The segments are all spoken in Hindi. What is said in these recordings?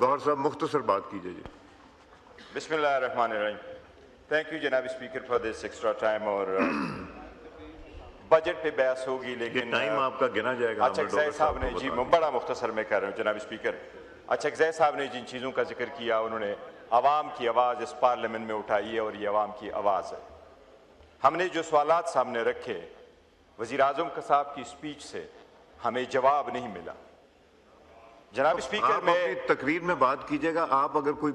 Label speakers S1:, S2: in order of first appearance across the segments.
S1: गौहर साहब मुख्तसर बात कीजिए जी।
S2: बिस्मिल्लाहिर्रहमानिर्रहीम। थैंक यू जनाब speaker for this extra time. और बजट पे बहस होगी लेकिन
S1: टाइम आपका गिना जाएगा।
S2: अच्छा जैद साहब ने जी बड़ा मुख्तसर में कह रहा हूँ जनाब स्पीकर। अच्छा जैद साहब ने जिन चीज़ों का जिक्र किया उन्होंने आवाम की आवाज़ इस पार्लियामेंट में उठाई है और ये आवाम की आवाज़ है। हमने जो सवालात सामने रखे वज़ीर आज़म साहब की स्पीच से हमें जवाब नहीं मिला। जनाब स्पीकर में
S1: अपनी तकरीर में बात कीजिएगा। आप अगर कोई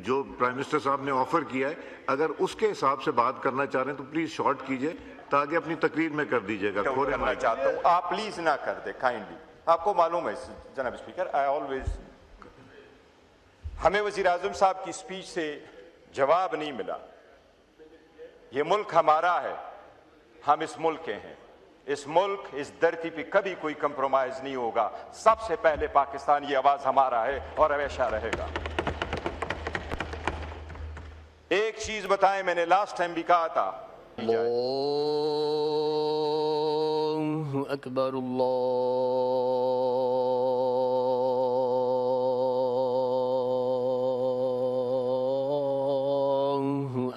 S1: जो प्राइम मिनिस्टर साहब ने ऑफर किया है अगर उसके हिसाब से बात करना चाह रहे हैं तो प्लीज शॉर्ट कीजिए ताकि अपनी तकरीर में कर दीजिएगा।
S2: करना चाहता हूँ आप प्लीज ना कर दे काइंडली। आपको मालूम है जनाब स्पीकर आई ऑलवेज हमें वज़ीर आज़म साहब की स्पीच से जवाब नहीं मिला। ये मुल्क हमारा है, हम इस मुल्क के हैं। इस मुल्क इस धरती पे कभी कोई कंप्रोमाइज नहीं होगा। सबसे पहले पाकिस्तान ये आवाज हमारा है और हमेशा रहेगा। एक चीज बताएं मैंने लास्ट टाइम भी कहा था
S3: अल्लाहु अकबर अल्लाहु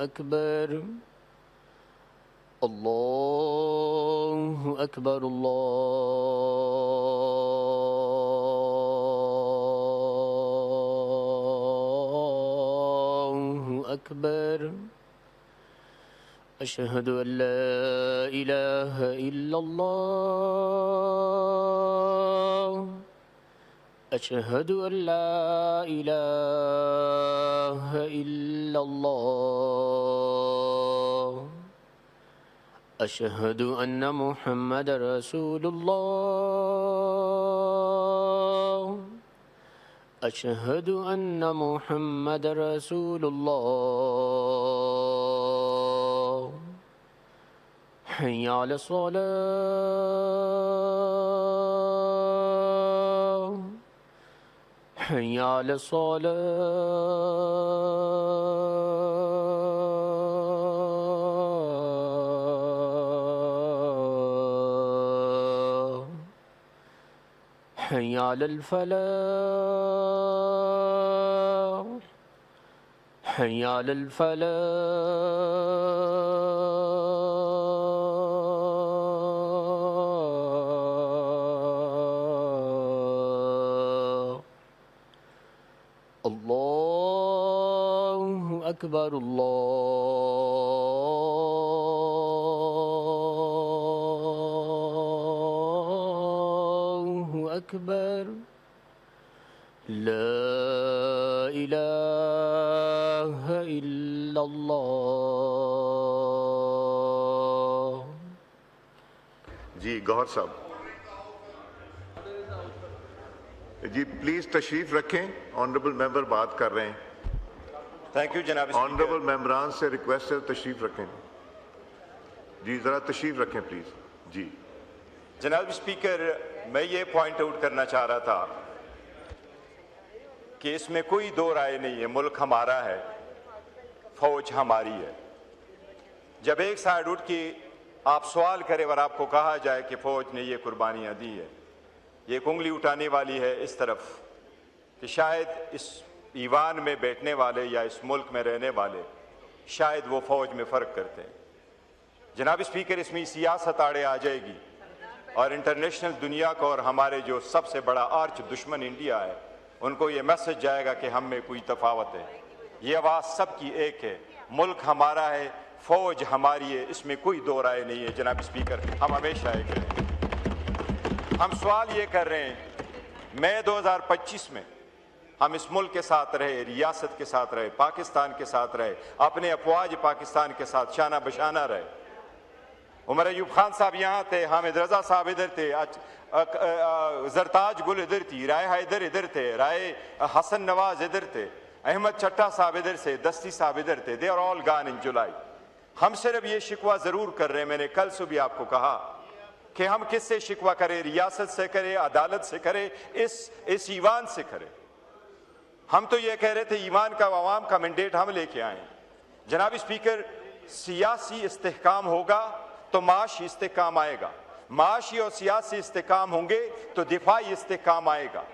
S3: अकबर अल्लाहु अकबर अल्लाहु अकबर अशहदु अल्ला इलाहा इल्लल्लाह अशहदु अल्ला इलाहा इल्लल्लाह अशहदु अन्ना मुहम्मद रसूलुल्लाह अशहदु अन्ना मुहम्मद रसूलुल्लाह हय्या अला सलाह हय्या अला सलाह हय्या अलल फलाह हय्या अलल फलाह अल्लाहु अकबर अल्लाहु अकबर ला इलाहा इल्लल्लाह।
S1: जी गौहर साहब जी प्लीज तशरीफ रखें। ऑनरेबल मेंबर बात कर रहे हैं।
S2: थैंक यू जनाब
S1: ऑनरेबल मेंबरान से रिक्वेस्ट है तशरीफ रखें। जी जरा तशरीफ रखें प्लीज। जी
S2: जनाब स्पीकर मैं ये पॉइंट आउट करना चाह रहा था कि इसमें कोई दो राय नहीं है। मुल्क हमारा है, फौज हमारी है। जब एक साइड उठ के आप सवाल करें और आपको कहा जाए कि फौज ने ये कुर्बानियां दी है, ये उंगली उठाने वाली है इस तरफ कि शायद इस ईवान में बैठने वाले या इस मुल्क में रहने वाले शायद वो फौज में फ़र्क करते हैं। जनाब स्पीकर इसमें सियासत आड़े आ जाएगी और इंटरनेशनल दुनिया को और हमारे जो सबसे बड़ा आर्च दुश्मन इंडिया है उनको ये मैसेज जाएगा कि हम में कोई तफावत है। ये आवाज़ सबकी एक है। मुल्क हमारा है, फौज हमारी है, इसमें कोई दो राय नहीं है। जनाब स्पीकर हम हमेशा एक हैं। हम सवाल ये कर रहे हैं मई 2025 में हम इस मुल्क के साथ रहे, रियासत के साथ रहे, पाकिस्तान के साथ रहे, अपने अफवाज पाकिस्तान के साथ शाना बशाना रहे। उमर अयूब खान साहब यहाँ थे, हामिद रजा साहब इधर थे, जरताज गुल इधर थी, राय हैदर इधर थे, राय हसन नवाज इधर थे, अहमद चट्टा साहब इधर से, दस्ती साहब इधर थे। They are all gone in July. हम सिर्फ ये शिकवा जरूर कर रहे हैं। मैंने कल सुबह आपको कहा कि हम किससे शिकवा करें, रियासत से करें, अदालत से करें, इस ईवान से करें। हम तो ये कह रहे थे ईवान का अवाम का मैंडेट हम लेके आए। जनाब स्पीकर सियासी इस्तेहकाम होगा तो माशी इस्तेहकाम आएगा, माशी और सियासी इस्तेहकाम होंगे तो दिफाई इस्तेहकाम आएगा।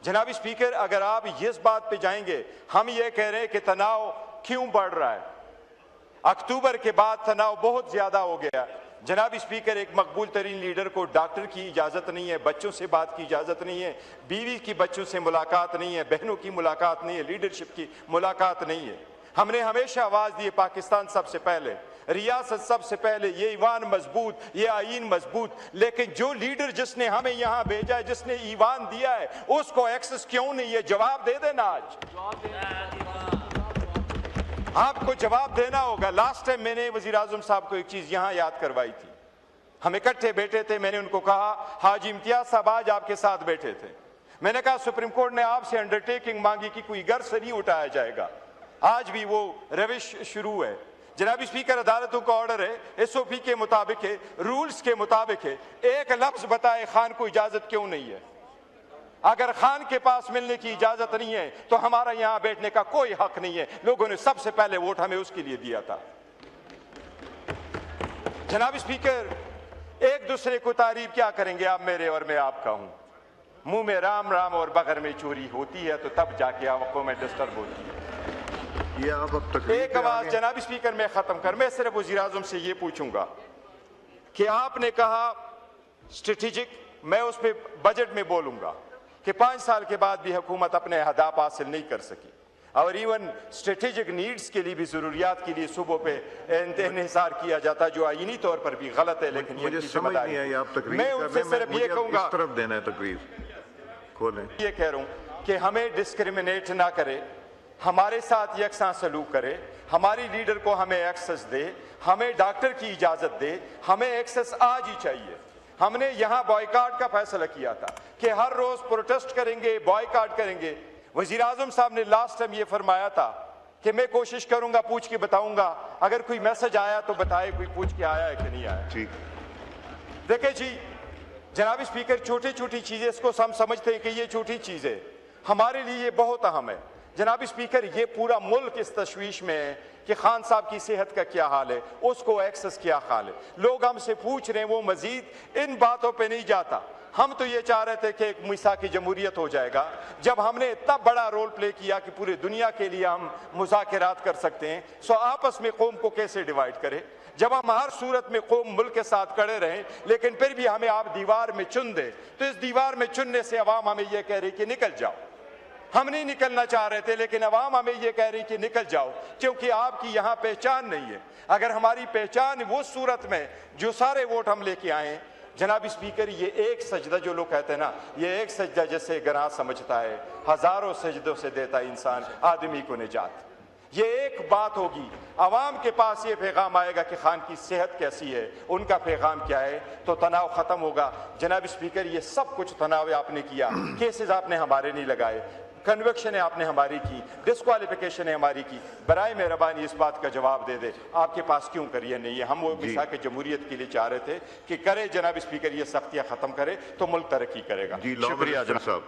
S2: जनाब स्पीकर, अगर आप इस बात पे जाएंगे, हम ये कह रहे हैं कि तनाव क्यों बढ़ रहा है। अक्टूबर के बाद तनाव बहुत ज्यादा हो गया। जनाब स्पीकर, एक मकबूल तरीन लीडर को डॉक्टर की इजाजत नहीं है, बच्चों से बात की इजाजत नहीं है, बीवी की बच्चों से मुलाकात नहीं है, बहनों की मुलाकात नहीं है, लीडरशिप की मुलाकात नहीं है। हमने हमेशा आवाज दी पाकिस्तान सबसे पहले, रियासत सबसे पहले, ये ईवान मजबूत, ये आईन मजबूत। लेकिन जो लीडर जिसने हमें यहां भेजा है, जिसने ईवान दिया है, उसको एक्सेस क्यों नहीं है? जवाब दे देना। आज आपको जवाब देना होगा। लास्ट टाइम मैंने वजीर आजम साहब को एक चीज यहां याद करवाई थी। हम इकट्ठे बैठे थे, मैंने उनको कहा, हाजी इम्तियाज साहब आज आपके साथ बैठे थे, मैंने कहा सुप्रीम कोर्ट ने आपसे अंडरटेकिंग मांगी कि कोई घर से नहीं उठाया जाएगा। आज भी वो रविश शुरू है। जनाब स्पीकर, अदालतों का ऑर्डर है, एसओपी के मुताबिक है, रूल्स के मुताबिक है। एक लफ्ज बताए खान को इजाजत क्यों नहीं है? अगर खान के पास मिलने की इजाजत नहीं है तो हमारा यहां बैठने का कोई हक नहीं है। लोगों ने सबसे पहले वोट हमें उसके लिए दिया था। जनाब स्पीकर, एक दूसरे को तारीफ क्या करेंगे? आप मेरे और मैं आपका हूं। मुंह में राम राम और बगर में चोरी होती है तो तब जाके आंखों में डिस्टर्ब होती है।
S1: ये आप अब तकरीर
S2: एक आवाज जनाब स्पीकर, मैं खत्म कर, मैं सिर्फ वजीर आजम से ये पूछूंगा कि आपने कहा स्ट्रेटेजिक, मैं उस पर बजट में बोलूंगा कि 5 साल के बाद भी हुकूमत अपने अहदाफ हासिल नहीं कर सकी और इवन स्ट्रेटेजिक नीड्स के लिए भी, जरूरियात के लिए सूबों पे इन्हिसार किया जाता, जो आईनी तौर पर भी गलत है। लेकिन
S1: मुझे समझ नहीं आई, आप तकरीर
S2: मैं उनसे सिर्फ ये कहूंगा,
S1: इस तरफ देना है तकरीर खोलें।
S2: ये कह रहा हूं कि हमें डिस्क्रिमिनेट ना करे, हमारे साथ यकसा सलूक करे, हमारी लीडर को हमें एक्सेस दे, हमें डॉक्टर की इजाजत दे, हमें एक्सेस आज ही चाहिए। हमने यहां बॉयकॉट का फैसला किया था कि हर रोज प्रोटेस्ट करेंगे, बॉयकॉट करेंगे। वजीर आजम साहब ने लास्ट टाइम ये फरमाया था कि मैं कोशिश करूंगा, पूछ के बताऊंगा, अगर कोई मैसेज आया तो बताए, कोई पूछ के आया है कि नहीं आया।
S1: ठीक,
S2: देखिए जी जनाब स्पीकर, छोटी छोटी चीजें, इसको हम समझते हैं कि ये छोटी चीजें, हमारे लिए ये बहुत अहम है। जनाब स्पीकर, ये पूरा मुल्क इस तशवीश में है कि खान साहब की सेहत का क्या हाल है, उसको एक्सेस क्या हाल है। लोग हमसे पूछ रहे हैं, वो मजीद इन बातों पे नहीं जाता। हम तो ये चाह रहे थे कि एक मिसाकी जमहूरियत हो जाएगा, जब हमने इतना बड़ा रोल प्ले किया कि पूरी दुनिया के लिए हम मुज़ाकरात कर सकते हैं। सो आपस में कौम को कैसे डिवाइड करें, जब हम हर सूरत में कौम मुल्क के साथ खड़े रहें, लेकिन फिर भी हमें आप दीवार में चुन दे, तो इस दीवार में चुनने से अवाम हमें यह कह रही कि निकल जाओ। हम नहीं निकलना चाह रहे थे, लेकिन अवाम हमें यह कह रही कि निकल जाओ, क्योंकि आपकी यहां पहचान नहीं है। अगर हमारी पहचान वो सूरत में जो सारे वोट हम लेके आए, जनाब स्पीकर, ये एक सजदा, जो लोग कहते हैं ना, ये एक सजदा जैसे गनाह समझता है, हजारों सजदों से देता इंसान आदमी को निजात। ये एक बात होगी, अवाम के पास ये पैगाम आएगा कि खान की सेहत कैसी है, उनका पैगाम क्या है, तो तनाव खत्म होगा। जनाब स्पीकर, ये सब कुछ तनाव आपने किया, केसेस आपने हमारे नहीं लगाए, कन्विक्शन है आपने हमारी की, डिस्क्वालिफिकेशन है हमारी की। बराए मेहरबानी इस बात का जवाब दे दे, आपके पास क्यों करिए नहीं है। हम वो मिसाक जमहूरियत के लिए चाह रहे थे कि करे जनाब स्पीकर, ये सख्तियां खत्म करे तो मुल्क तरक्की करेगा।
S1: शुक्रिया जनाब साहब।